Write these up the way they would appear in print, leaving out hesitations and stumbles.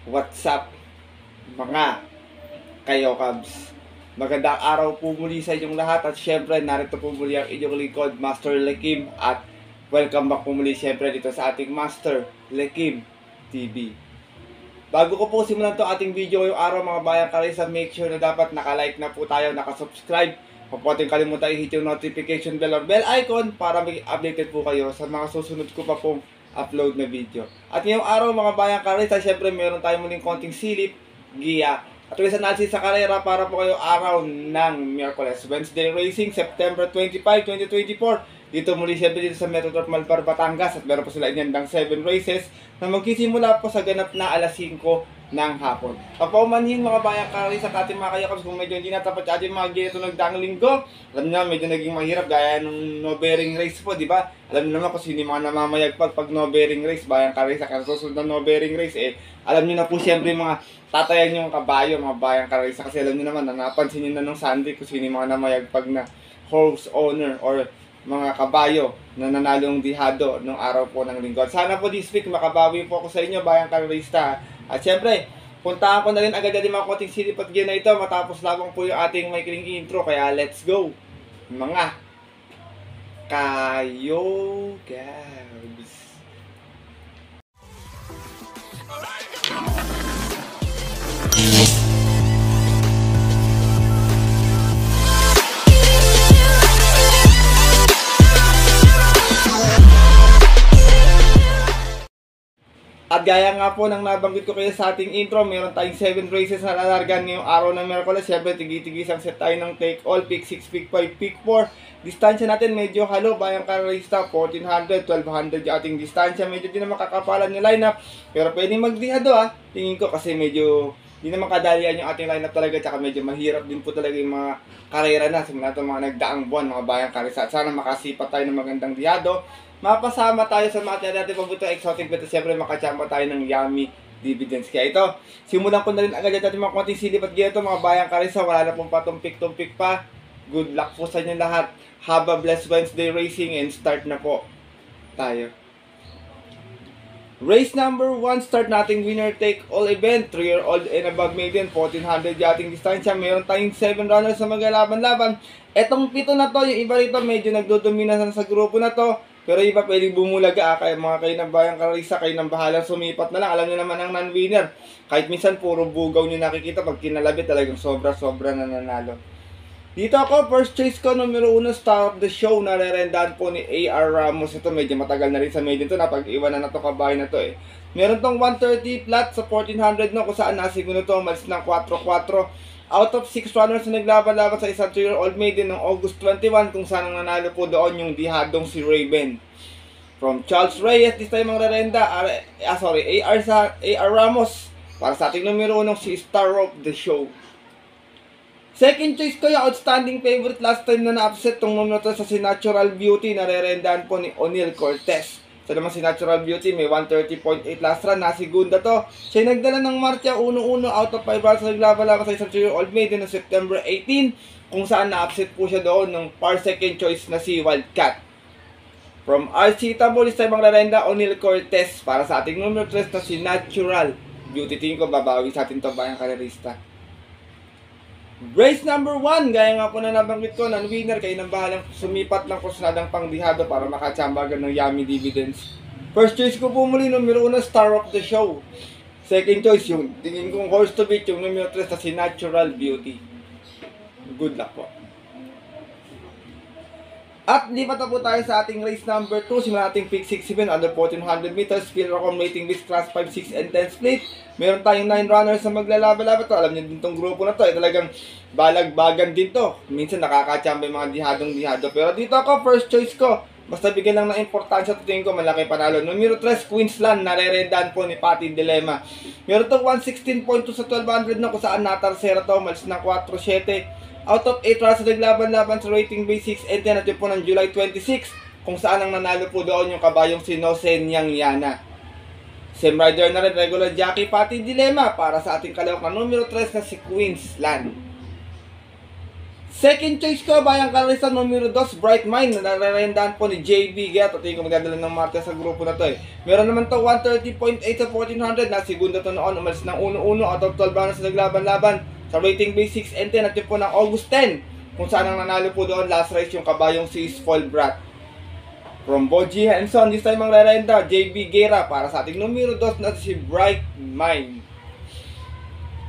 What's up mga kayo Cubs? Magandang araw po muli sa inyong lahat at syempre narito po muli ang inyong lingkod, Master Lekim, at welcome back po muli syempre dito sa ating Master Lekim TV. Bago ko po simulan to ating video ngayong araw mga bayang karisa, make sure na dapat nakalike na po tayo, nakasubscribe. Huwag po natin kalimutan i-hit yung notification bell or bell icon para maging updated po kayo sa mga susunod ko pa pong upload na video. At ngayong araw mga bayang karisa, syempre meron tayo muling konting silip, giya, at ways analysis sa karera para po kayo araw ng Miyerkules. Wednesday Racing, September 25, 2024. Dito muli syempre dito sa Metro Turf Malvar, Batangas. At meron po sila inyandang 7 races na magsisimula po sa ganap na alas 5 ng hapon. Papaumanhin mga bayang karisa sa ating mga kayakabs kung medyo hindi natapat sa ating mga ganito nagdaang linggo. Alam niyo medyo naging mahirap gaya nung no bearing race po, di ba? Alam niyo naman kung sino mga namamayagpag pag no bearing race, bayang karisa, kasi susunod na no bearing race alam niyo na po siyempre mga tatayan yung kabayo mga bayang karisa, kasi alam niyo naman na napansin niyo na nung Sunday kung sino mga namayagpag na horse owner or mga kabayo na nanalong dihado nung araw po ng linggo. Sana po this week makabawi po ako sa inyo bayang karista. At syempre, puntahan ko na rin agad yung mga konting silip at na ito matapos lamang po yung ating maikling intro. Kaya let's go mga kayo Cubs. At gaya nga po ng nabanggit ko kayo sa ating intro, meron tayong 7 races na lalargan ngayong araw ng Miyerkules. Siyempre, tigi-tigisang set tayo ng take all, pick 6, pick 5, pick 4. Distansya natin medyo halo, bayang karista, 1400, 1200 yung ating distansya. Medyo din naman kakapalan yung lineup, pero pwedeng magdihado tingin ko, kasi medyo hindi naman kadalian yung ating lineup talaga, tsaka medyo mahirap din po talaga yung mga karera na, simula itong mga nagdaang buwan, mga bayang karista. At sana makasipat tayo ng magandang dihado, mapasama tayo sa mga natin pabutong exotic bet, at siyempre makachamba tayo ng yummy dividends. Kaya ito, simulan ko na rin agad natin mga konting silip at gito mga bayang karisa. Wala na pong patumpik-tumpik pa. Good luck po sa inyo lahat. Have a blessed Wednesday racing and start na po tayo. Race number 1, start nating winner take all event. 3-year-old and above maiden, 1400 yating distansya. Meron tayong 7 runners sa maglalaban-laban. Etong 7 na to, yung iba rito medyo nagdodominasan sa grupo na to, pero iba pwedeng bumulaga. Kaya mga kayo ng bayang karisa, kayo ng bahalang sumipat na lang. Alam niyo naman ang non-winner, kahit minsan puro bugaw nyo nakikita, pag kinalabit talagang sobra-sobra na nanalo. Dito ako, first choice ko, numero 1, star of the show, narerendahan po ni A.R. Ramos. Ito medyo matagal na rin sa maiden to, napag-iwanan na to kabahay na to Meron tong 130 flat sa 1400 no, kung saan nasiguno to, malis ng 4-4. Out of 6 runners na naglaban-laban sa isang 2-year-old maiden ng August 21, kung saan ang nanalo po doon yung dihadong si Raven. From Charles Reyes, this time ang rerenda, A.R. Ramos, para sa ating numero 1, si star of the show. Second choice ko yung outstanding favorite last time na na-upset tong numero to sa si Natural Beauty, na rerendahan po ni O'Neal Cortez. So naman si Natural Beauty may 130.8 last run, nasigunda to. Siya nagdala ng marcha 1-1 out of 5 runs na naglaban-laban sa isang 2-year-old maiden noong September 18, kung saan na-upset po siya doon ng par second choice na si Wildcat. From RC Tabolis tayo rerenda, O'Neal Cortez, para sa ating numero 3 na si Natural Beauty. Tingin ko babawi sa ating bayang karerista. Race number 1, gaya nga po na nabanggit ko, non-winner, kayo nang bahalang sumipat ng kusnadang pangdihado para makachambagan ng yummy dividends. First choice ko po muli, numero 1, star of the show. Second choice yung tingin kong horse to beat, yung numero 3 na si Natural Beauty. Good luck po. At lipat na po tayo sa ating race number 2. Simulan nating pick 6-7 under 1400 meters. Field accommodating with class 5, 6, and 10 split. Meron tayong 9 runners na maglalaban-laban to. Alam niyo din tong grupo na to, talagang balagbagan din to. Minsan nakakachamba yung mga dihadong-dihado. Pero dito ako, first choice ko, basta bigyan lang ng importansya, tingin ko malaki panalo. Numero 3, Queensland, narerendahan po ni Patty Dilema. Meron tong 116.2 sa 1200 na, kung saan natarsera to, malis ng 4-7. Out of 8 runs na naglaban-laban sa rating base 6 and 10 at po ng July 26, kung saan ang nanalo po doon yung kabayong si Nosenyang Yana. Same rider na rin, regular jockey Patty Dilema, para sa ating kalawak na numero 3 na si Queensland. Second choice ko, bayang kalista numero 2, Bright Mind, na nare-rendahan po ni JB Get. Ito yung magdadala ng Marte sa grupo na to eh. Meron naman to 130.8 sa 1400, na segunda to noon, umalis ng 1-1 out of 12 runners na naglaban-laban. Sa rating base 6 and 10 at yun po ng August 10, kung saan ang nanalo po doon last race yung kabayong si Spoiled Brat. From Boji Henson, this time ang re-renda, JB Guerra para sa ating numero 2 na si Bright Mind.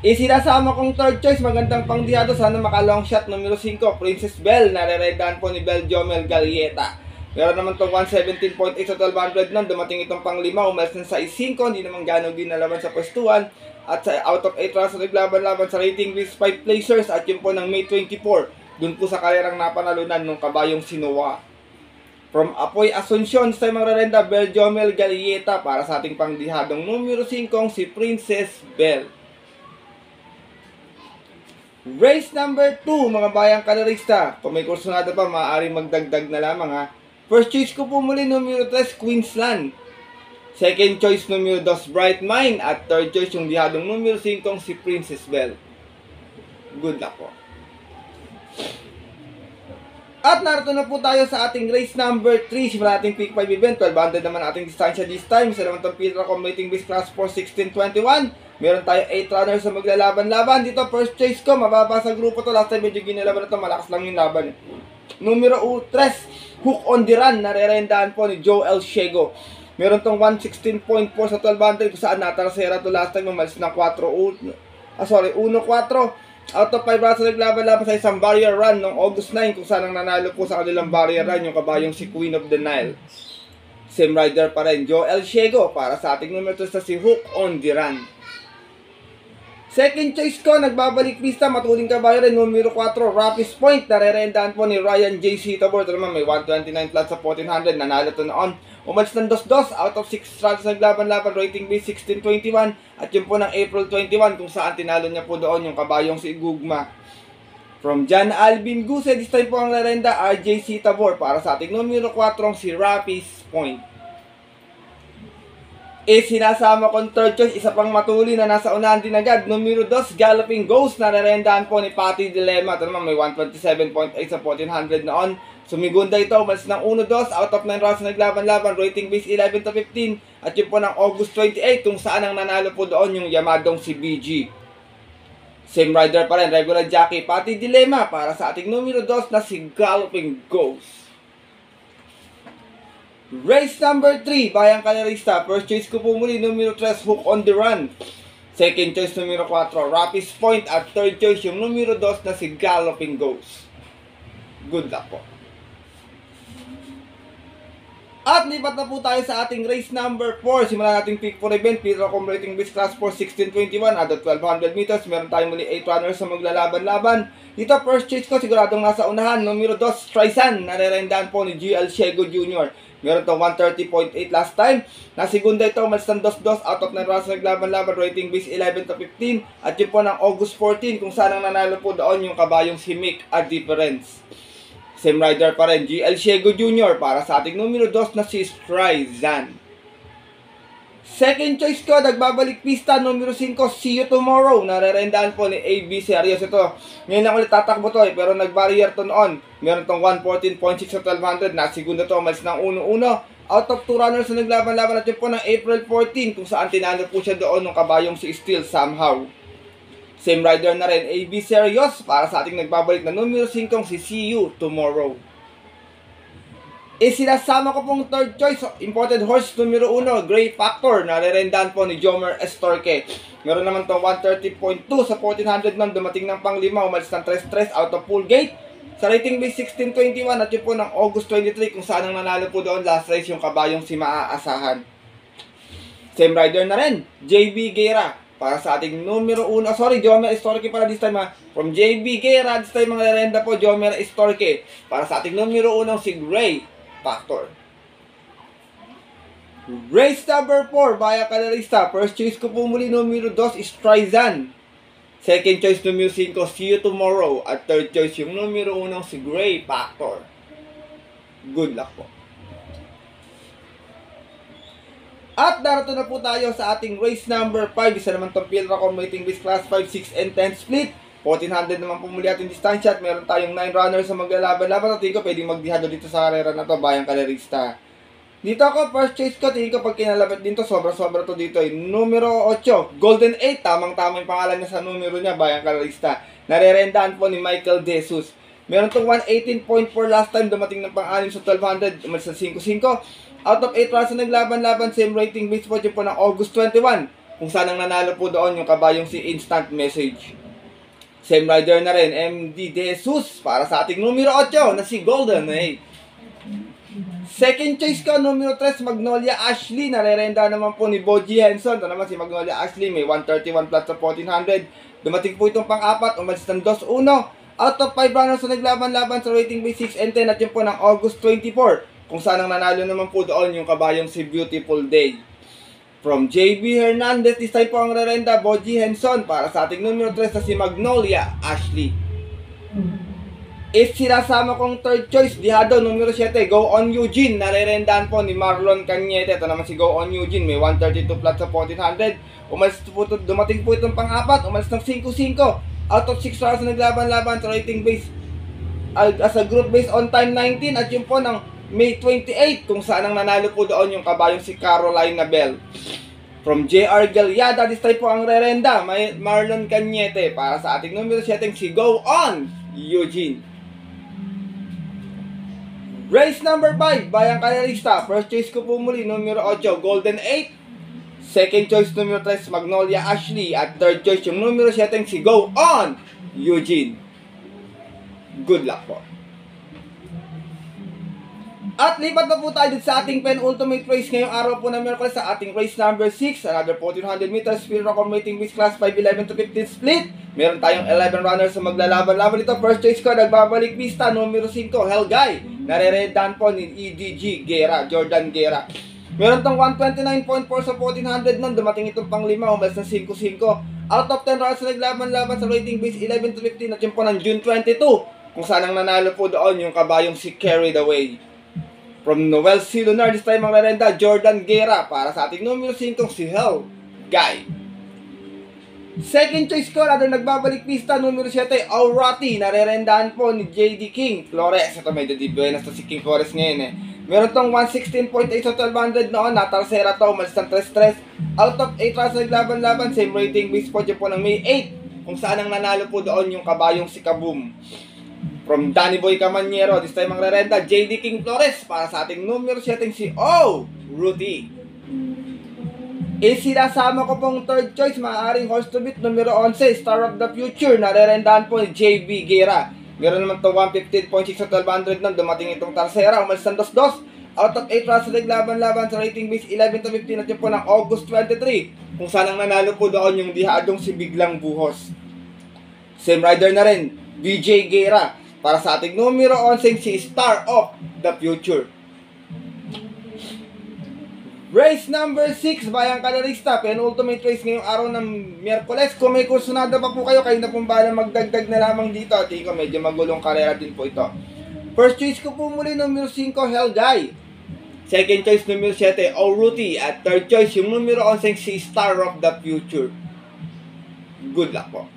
Isinasama kong third choice, magandang pangdihado, sana makalong shot, numero 5, Princess Belle, nare-rendahan po ni Belle Jomel Galieta. Meron naman itong 117.8 sa 1200 nun, dumating itong pang 5, umalis ng 6-5, hindi naman gano'ng ginalaban sa pwestuhan. At sa out of 8 rounds na naglaban-laban sa rating list 5 placers at yun po ng May 24, dun po sa karerang napanalunan ng kabayong Sinoa. From Apoy Asuncion, sa mga rerenda, Belle Jomel Galieta para sa ating pangdihadong numero 5, si Princess Belle. Race number 2, mga bayang kalarista. Kung may kursunada pa, maaaring magdagdag na lamang ha. First choice ko po muli, numero 3, Queensland. Second choice, numero 2, Bright Mind. At third choice, yung dihadong numero 5, si Princess Belle. Good luck po. At narito na po tayo sa ating race number 3. Simula ating peak 5 event. 1200 naman ating distansya this time. Isa naman itong Peter Combating Base Class 4, 1621. Meron tayo 8 runners na maglalaban-laban. Dito, first choice ko, mababa sa grupo to. Last time medyo ginalaban na ito, malakas lang yung laban. Numero 3, Hook on the Run, nare-rendahan po ni Joe El Ciego. Meron tong 116.4 sa 1200, kung saan natarasera to last time, umalis ng 1-4. Out of 5 rounds na naglaban-laban sa isang barrier run noong August 9, kung saan ang nanalo po sa kanilang barrier run, yung kabayong si Queen of the Nile. Same rider pa rin, Joe El Ciego, para sa ating numero 3 na si Hook on the Run. Second choice ko, nagbabalik pista, matuling kabayo rin, numero 4, Rapis Point, nare-rendahan po ni Ryan J. Sitabor. Ito naman, may 129 flat sa 1400, nanalo to noon. Umalis ng 2-2, out of 6 rounds naglaban-laban, rating base 1621, at yun po ng April 21, kung saan tinalo niya po doon yung kabayong si Gugma. From John Alvin Guse, this time po ang narenda, RJ Sitabor, para sa ating numero 4, si Rapis Point. Sinasama kong third choice, isa pang matuli na nasa unahan din agad, numero 2, Galloping Ghost, nare-rendahan po ni Patty Dilemma. Ito naman, may 127.8 sa 1400 noon. Sumigunda ito, umalis ng 1-2, out of 9 rounds na naglaban-laban, rating base 11-15, at yun po ng August 28, kung saan ang nanalo po doon yung Yamadong si BG. Same rider pa rin, regular jockey, Patty Dilemma, para sa ating numero 2 na si Galloping Ghost. Race number 3, bayang kalarista. First choice ko po muli, numero 3, Hook on the Run. Second choice, numero 4, Rapis Point. At third choice, yung numero 2 na si Galloping Ghost. Good luck po. At lipat na po tayo sa ating race number 4. Simulan natin peak 4 event. Peter Combating Base Class 4, 1621. At 1200 meters, meron tayong muli 8 runners na maglalaban-laban. Dito, first choice ko, siguradong nasa unahan. Numero 2, Streisand. Nare-rendahan po ni GL Ciego Jr. Meron itong 130.8 last time. Nasigunda ito, umalis ng 2-2, out of 9 rounds naglaban-laban, rating base 11-15. At yun po ng August 14, kung saan ang nanalo po doon yung kabayong si Mick at Difference. Same rider pa rin, GL Ciego Jr. para sa ating numero 2 na si Streisand. Second choice ko, nagbabalik pista, numero 5, See You Tomorrow. Nare-rendahan po ni AB Serios ito. Ngayon lang ulit tatakbo to pero nag-barrier to noon. Meron tong 114.6 sa 1200, nasigunda to, umalis ng 1-1. Out of 2 runners na naglaban-laban at yun po ng April 14, kung saan tinalo po siya doon ng kabayong si Steel Somehow. Same rider na rin, AB Serios, para sa ating nagbabalik na numero 5, si See You Tomorrow. Sinasama ko pong third choice, imported horse, numero 1, Gray Factor, nare-rendahan po ni Jomer Estorque. Meron naman itong 130.2 sa 1400 nun, dumating ng pang 5, umalis ng 3-3 out of full gate. Sa rating base 1621 at yun po ng August 23, kung saan ang nanalo po doon last race yung kabayong si Maaasahan. Same rider na rin, JB Guerra, para sa ating numero 1, Jomer Estorque para this time ha. From JB Guerra, this time mga renda po, Jomer Estorque, para sa ating numero 1, si Gray Factor. Race number 4, Bayang Kalarista. First choice ko po muli, numero 2, Streisand. Second choice, numero 5, See You Tomorrow. At third choice, yung numero 1, si Gray Factor. Good luck po. At darato na po tayo sa ating race number 5. Isa naman itong Pilra Combating Base Class 5, 6, and 10 split. 1400 naman pumuli ating distansya at meron tayong 9 runners sa maglalaban-laban. At tingin ko pwedeng magdihado dito sa karera na to, Bayang Kalerista. Dito ako, first choice ko, tingin ko pag kinalapit din to, sobra-sobra to dito. Numero 8, Golden 8, tamang-tama yung pangalan niya sa numero niya, Bayang Kalerista. Narerendaan po ni Michael De Jesus. Meron tong 118.4 last time, dumating ng pang-anim sa 1200, umalis sa 5-5. Out of 8 runs na naglaban-laban, same rating base po po ng August 21. Kung saan ang nanalo po doon yung kabayong si Instant Message. Same rider na rin, MD De Jesus, para sa ating numero 8 na si Golden 8. Second choice ko, numero 3, Magnolia Ashley. Narerenda naman po ni Boji Henson. Ito naman si Magnolia Ashley, may 131 plus sa 1400. Dumating po itong pang-apat, umalis ng 2-1. Out of 5 runners na naglaban-laban sa rating base 6 and 10 at yun po ng August 24. Kung saan ang nanalo naman po doon yung kabayong si Beautiful Day. From JB Hernandez, this time po ang rerenda, Boji Henson, para sa ating numero 3 na si Magnolia Ashley. If sinasama kong third choice, dihado, numero 7, Go On Eugene. Narerendaan po ni Marlon Cañete. Ito naman si Go On Eugene, may 132 plus sa 1400. Dumating po itong pang-apat, umalis ng 5-5. Out of 6 rounds na naglaban-laban sa rating base as a group base on time 19 at yun po ng May 28, kung saan ang nanalo po doon yung kabayong si Carolina Bell. From JR Galyada, this time po ang rerenda, may Marlon Cañete, para sa ating numero 7 si Go On Eugene. Race number 5, Bayang Kalerista. First choice ko po muli, numero 8, Golden 8. Second choice, numero 3, Magnolia Ashley. At third choice, yung numero 7 si Go On Eugene. Good luck po. At lipat na po tayo dito sa ating penultimate race ngayong araw po na Miyerkules sa ating race number 6. Another 1400 meters, speed accommodating race class 5:11 to 15 split. Meron tayong 11 runners sa maglalaban-laban dito. First choice ko, nagbabalik pista, numero 5, Helgay. Nareredan po ni EDG Guerra, Jordan Guerra. Meron tong 129.4 sa 1400 nun, dumating itong pang 5, umalis ng 5-5. Out of 10 runners na naglaban-laban sa rating base 11 to 15 at yun po ng June 22. Kung saan ang nanalo po doon yung kabayong si Carried Away. From Noel C. Lunar, this time ang rerenda, Jordan Guerra, para sa ating numero 5 si Hell Guy. Second choice ko, nagbabalik pista, numero 7, Aurati. Narerendaan po ni JD King Flores. Ito medyo di buenas to si King Flores ngayon eh. Meron tong 116.8 sa 1200 noon, natarsera to, umalis ng 3-3. Out of 8 runs naglaban-laban, same rating base po dyan po ng May 8. Kung saan ang nanalo po doon yung kabayong si Kaboom. From Danny Boy Camanyero, this time ang rerenda, JD King Flores, para sa ating numero 7 si Ruti. Sinasama ko pong third choice, maaaring horse to beat, numero 11, Star of the Future. Narerendaan po ni JB Guerra. Meron naman ito 115.6 sa 1200 nang dumating itong tarsera, umalis ng 2-2. Out of 8 runs naglaban-laban sa rating base 11 to 15 at yun po ng August 23. Kung saan ang nanalo po doon yung dihadong si Biglang Buhos. Same rider na rin, BJ Guerra. Para sa ating numero 11 si Star of the Future. Race number 6, Bayang Kalerista. Penultimate race ngayong araw ng Miyerkules. Kung may kursunada pa po kayo na pong balang magdagdag na lamang dito. At ko medyo magulong karera din po ito. First choice ko po muli numero 5, Helgay. Second choice numero 7, Ruti. At third choice yung numero 11 si Star of the Future. Good luck po.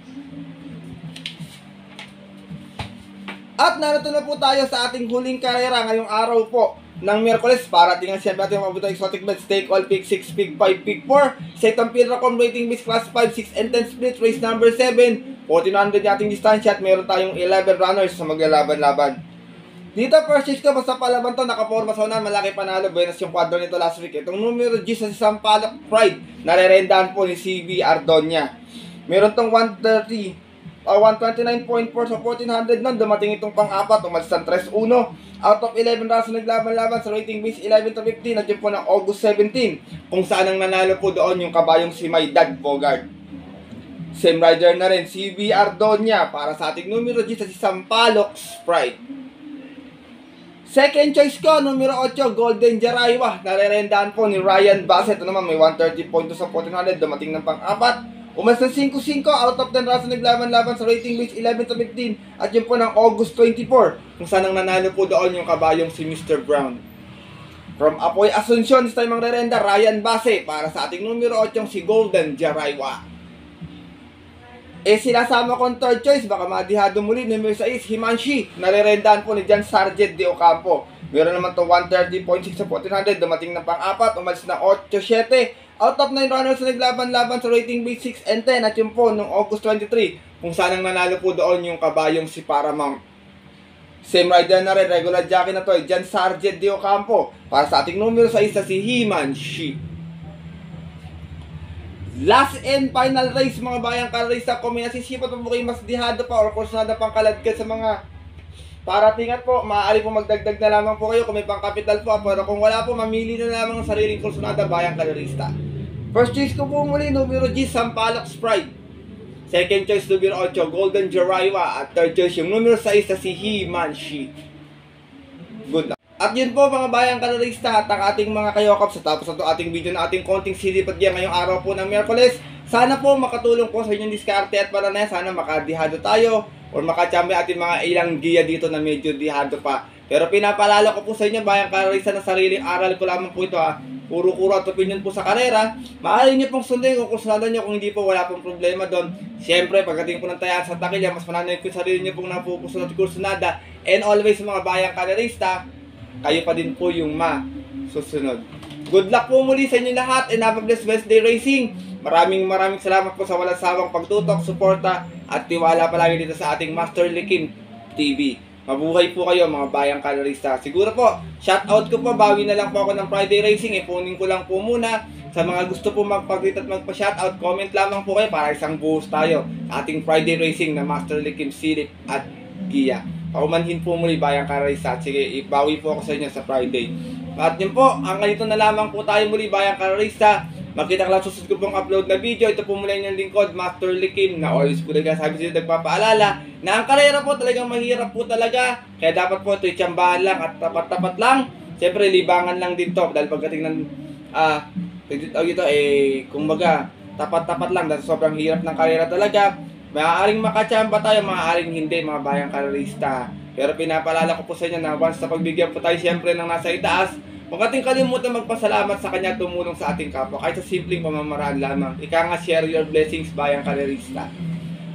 At narito na po tayo sa ating huling karera ngayong araw po ng Miyerkules. Para tingnan siyempre natin yung mabuto exotic bets. Take all, pick 6, pick 5, pick 4. Sa itong Piracom rating base class 5, 6, and 10 split. Race number 7. 1400 ating distansya at meron tayong 11 runners sa maglalaban-laban. Dito first choice ko, basta palaban to, nakaporma sa unan, malaki panalo. Buenas yung kwadro nito last week. Itong numero G sa Sampaloc Pride. Narerendaan po ni CB Ardonia. Meron tong 129.4 sa 1400 nun, dumating itong pang-apat, umalis ng 3-1. Out of 11 runs na naglaban-laban sa rating base 11 to 15 at yun po ng August 17. Kung saan ang nanalo po doon yung kabayong si My Dad Bogart. Same rider na rin, CB Ardonia, para sa ating numero G sa Sampaloc Sprite. Second choice ko, numero 8, Golden Jaraywa. Narerendaan po ni Ryan Bassett. Ito naman may 130.2 sa 1400, dumating ng pang-apat. Umalis ng 5-5, out of 10 runs na naglaban-laban sa rating base 11 to 15 at yun po ng August 24. Kung saan ang nanalo po doon yung kabayong si Mr. Brown. From Apoy Asuncion, this time ang rerenda, Ryan Base, para sa ating numero 8 si Golden Jaraywa. Sinasama kong third choice, baka madihado muli, numero 6, Himanshi. Nare-rendahan po ni John Sargent de Ocampo. Meron naman to 130.6 sa 1400, dumating ng pang-4, umalis na 8-7. Out of 9 runners na naglaban-laban sa rating base 6 and 10. At yun po, noong August 23, kung saan ang nanalo po doon yung kabayong si Paramount. Same rider na rin, regular jockey na to, John Sargent de Ocampo. Para sa ating numero 6 na si Himanshi. Last and final race mga bayang karista, kung may nasisipat po kayo mas dihado pa or kursunada pang kaladkad sa mga paratingan po, maaari po magdagdag na lamang po kayo kung may pangkapital po, pero kung wala po, mamili na lamang ng sariling kursunada bayang karista. First choice ko po muli, numero G, Sampaloc Sprite. Second choice, numero 8, Golden Jaraiwa. At third choice, yung numero 6 na si Himanshi. Good luck. At yun po mga bayang karista at ang ating mga kayokaps, sa tapos na ito ating video na ating konting silipat diyan ngayong araw po ng Miyerkules. Sana po makatulong po sa inyong diskarte at para na sana makadihado tayo or makachambay ating mga ilang giya dito na medyo dihado pa. Pero pinapalala ko po sa inyo bayang karista na sariling aral ko lamang po ito ha. Puro-kuro at opinion po sa karera. Maaari nyo pong sundin kung kursunada nyo, kung hindi po wala pong problema doon. Siyempre pagdating po ng tayaan sa takilya, mas mananayin ko yung sarili nyo pong napupusunod at kursunada. And always mga bayang karista, kayo pa din po yung masusunod. Good luck po muli sa inyo lahat and have a blessed Wednesday racing. Maraming salamat po sa walang sawang pagtutok, suporta at tiwala palagi dito sa ating Master Likim TV. Mabuhay po kayo mga bayang kalorista. Siguro po, shoutout ko po, bawi na lang po ako ng Friday Racing. Ipunin ko lang po muna. Sa mga gusto po magpag-tweet at magpa-shoutout, comment lamang po kayo para isang buhos tayo sa ating Friday Racing na Master Likim Silip at Gia. Paumanhin po muli bayang kararista. Sige, ibawi po ako sa inyo sa Friday. At yun po, ang ganito na lamang po tayo muli bayang kararista. Makita lang susunod ko pong upload na video. Ito po mula yung lingkod, Master Likim, na always po nagsasabi sila nagpapaalala na ang karera po talagang mahirap po talaga. Kaya dapat po ito itsambahan lang at tapat-tapat lang. Siyempre libangan lang din to dahil pagdating ng kumbaga tapat-tapat lang dahil sobrang hirap ng karera talaga. Maaaring makachamba tayo, maaaring hindi mga bayang karerista. Pero pinapalala ko po sa inyo na once na pagbigyan po tayo siyempre ng nasa itaas, huwag ating kalimutan magpasalamat sa kanya tumulong sa ating kapwa kahit sa simpleng pamamaraan lamang. Ika nga, share your blessings bayang karerista.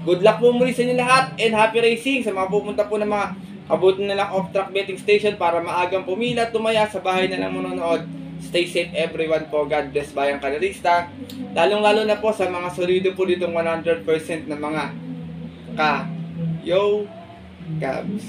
Good luck po muli sa inyo lahat and happy racing sa mga pupunta po ng mga abutin na lang off-track betting station para maagang pumila, tumaya sa bahay na lang manonood. Stay safe everyone po. God bless bayang karerista. Lalong-lalo na po sa mga solido po ditong 100% na mga Cabs.